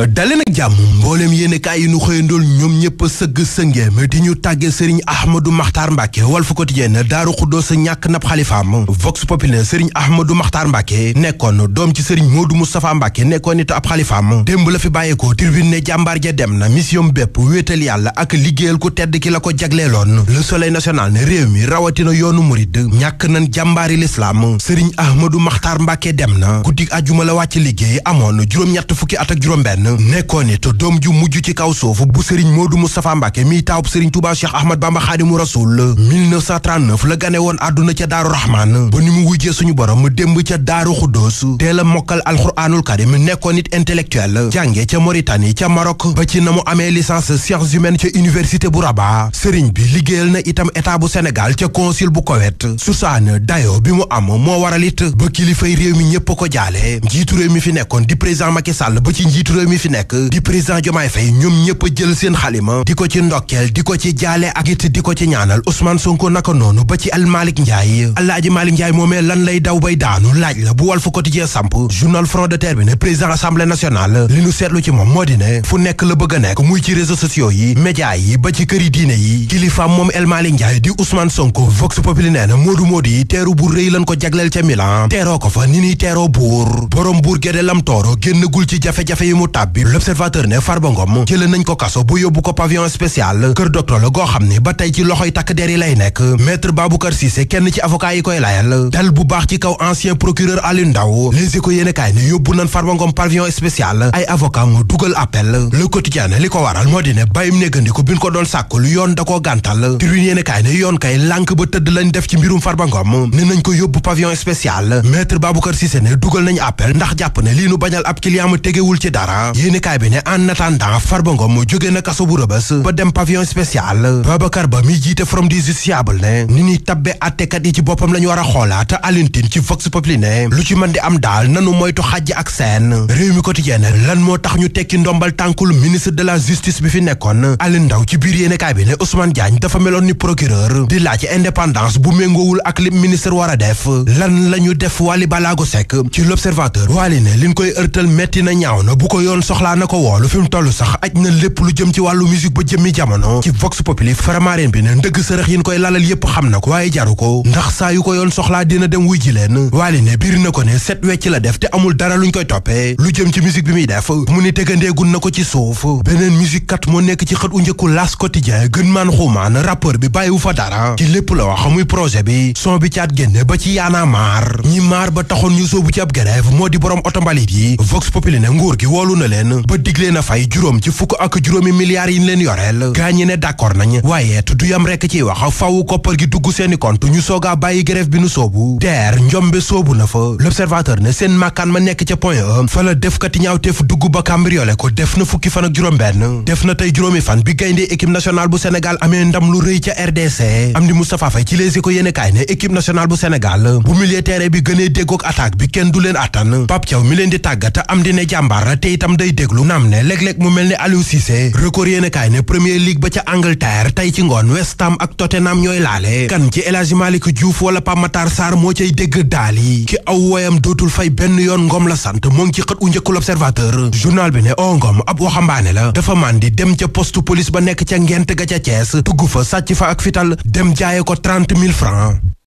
dale nag jàmm mbooleem yéenekaay yi nu xëyandool ñoom ñëpp sëgg sëngeem di ñu tàgge sëriñ Ahmadou Makhtar Mbacké Walf Quotidien Daaru Xuddoos ñàkk nab xalifaam Vox Populi sëriñ Ahmadou Makhtar Mbacké nekkoon doom ci sëriñ Modou Moustapha Mbacké nekkoon it ab xalifaam démb la fi bàyyeekoo Tribune ne jàmbaar ja dem na mission bépp wéetal yàlla ak liggéeyal ku tedd ki la ko jagleeloon Le Soleil national ne réew mi rawatina yoonu murid ñàkk nañ jàmbaari l'islam sëriñ Ahmadou Makhtar Mbacké dem na guddi àjjuma la wàcc liggéey amoon juróom-ñett fukki at ak juróom-benn nekkoon it doom ju mujj ci kaw suuf bu sëriñ Modou Moustapha Mbacké mi taawub sëriñ Touba Cheikh Ahmad Bamba Khadimu Rasoul 1939 la gane woon àdduna ca Daaru Rahman ba ni mu wujjee suñu borom démb ca Daaru Xuddoos teel a mokkal alxuraanul karim nekkoon it intellectuel jànge ca Mauritanie ca Maroc ba ci na mu amee licence sciences humaines ca université bu Rabat sëriñ bi liggéeyal na itam état bu Sénégal ca consul bu Koweït susaan dayo bi mu am moo waral it ba kilifay réew mi ñëpp ko jaale njiitu réew mi fi nekkoon di président Macky Sall ba ci njiitu réew mi fi nekk di président Diomaye Faye ñoom ñëpp jël seen xalima di ko ci ndokkeel di ko ci jaale ak it di ko ci ñaanal Ousmane Sonko naka noonu ba ci El Malick Ndiaye Alaaji Malick Ndiaye moomee lan lay daw bay daanu laaj la bu Walf Quotidien samp journal Front de Terre bi ne président assemblée nationale li nu seetlu ci moom moo di ne fu nekk la bëgg a nekk muy ci réseaux sociaux yi médias yi ba ci këri diine yi kilifaam moom El Malick Ndiaye di Ousmane Sonko Vox Populi nee na Modou yi teeru bu rëy lan ko jagleel ca Milan teeroo ko fa ni ñuy teeroo buur borom buur géde lam tooro génnagul ci jafe-jafe yi mu tàbbi L'Observateur ne Farba Ngom jëlee nañ ko kaso bu yóbbu ko pavillon spécial kër docteur la goo xam ne ba tey ci loxoy takk der yi lay nekk maître Baboucar Cissé kenn ci avocat yi koy layal dal bu baax ci kaw ancien procureur Aliou Ndao Les Échos yéenekaay ne yóbbu nañ Farba Ngom pavillon spécial ay avocat mu dugal appel Le Quotidien li ko waral moo di ne bàyyim néggandiku bi ñu ko doon sàkku lu yoon da koo gàntal Tribune yéenekaay ne yoon kay lànk ba tëdd lañ def ci mbirum Farba Ngom ne nañ ko yóbbu pavillon spécial maître Baboucar Cissé ne dugal nañ appel ndax jàpp ne lii nu bañal ab client ma tegewul ci dara yéenekaay bi ne en attendant Farba Ngom jóge na kaso bu Rebeuss ba dem pavillon spécial Babacar Ba mi jiite Forum des Justiciables ne ni ñuy tabbe attekat yi ci boppam la ñu war a xoolaat Alioune Tine ci Vox Populi ne lu ci mën di am daal nanu moytu xàjj ak seen Réew mi Quotidien lan moo tax ñu tekki ndombal tànkul ministre de la justice bi fi nekkoon Alioune Ndao ci biir yéenekaay bi ne Ousmane Diagne dafa meloon ni procureur di laaj indépendance bu méngoowul ak li ministre war a def lan la ñu def Wally Ballago Seck ci L'Observateur Wally ne liñ koy ërtal metti na ñaaw na bu ko yoon soxlaa na ko woolu fi mu toll sax aj na lépp lu jëm ci wàllu musique ba jëmmi jamono ci Vox Populi Faramareen bi ne ndëgg sërëx yi ñu koy lalal yépp xam na ko waaye jaru ko ndax saa yu ko yoon soxlaa dina dem wuy ji leen Wally ne biir na ko ne set wecc la def te amul dara luñ koy toppee lu jëm ci musique bi muy def mu ni tegandeegun na ko ci suuf beneen musique kat moo nekk ci xët u njëkku L'As Quotidien gën maan xuumaan rappeur bi bàyyiwu fa dara ci lépp la wax muy projet bi son bi caat génne ba ci yaana maar ñi maar ba taxoon ñu soobu ci ab grève moo di borom otombalit yi Vox Populi ne nguur gi woolu na leen ba diglee na fay juróom ci fukk ak juróomi milliards yi ñu leen yoreel gaa ñi ne d'accord nañ waaye du yam rekk ciy wax faw koppar gi dugg seeni compte ñu soogaa bàyyi grève bi nu soobu DER njombe soobu na fa L'Observateur ne seen màkkaan ma nekk ca Point E fa la defkati ñaawteef dugg ba cambriolé ko def na fukki fan ak juróom benn def na tey juróomi fan bi gayndee équipe nationale bu Sénégal amee ndam lu rëy ca RDC Amdi Moustapha Faye ci Les Échos yéenekaay ne équipe nationale bu Sénégal bu milieu terrain bi gënee déggook attaque bi kenn du leen attan Pape Thiaw mi leen di tàggat am di ne jàmbaar te itam day déglu naam ne léeg-léeg mu mel ne Aliou Cissé Record yéenekaay ne Premier League ba ca Angleterre tey ci ngoon West Ham ak Tottenham ñooy laale kan ci El Hadji Malick Diouf wala Pape Matar Sarr moo cay dégg daal yi ki aw woyam dootul fay benn yoon Ngom la sant moo ngi ci xët u njëkku L'Observateur journal bi ne Ngom ab waxambaane la dafa màndi dem ca poste police ba nekk ca ngent ga ca Thiès tugg fa sàcc fa ak fital dem jaaye ko 30 000 francs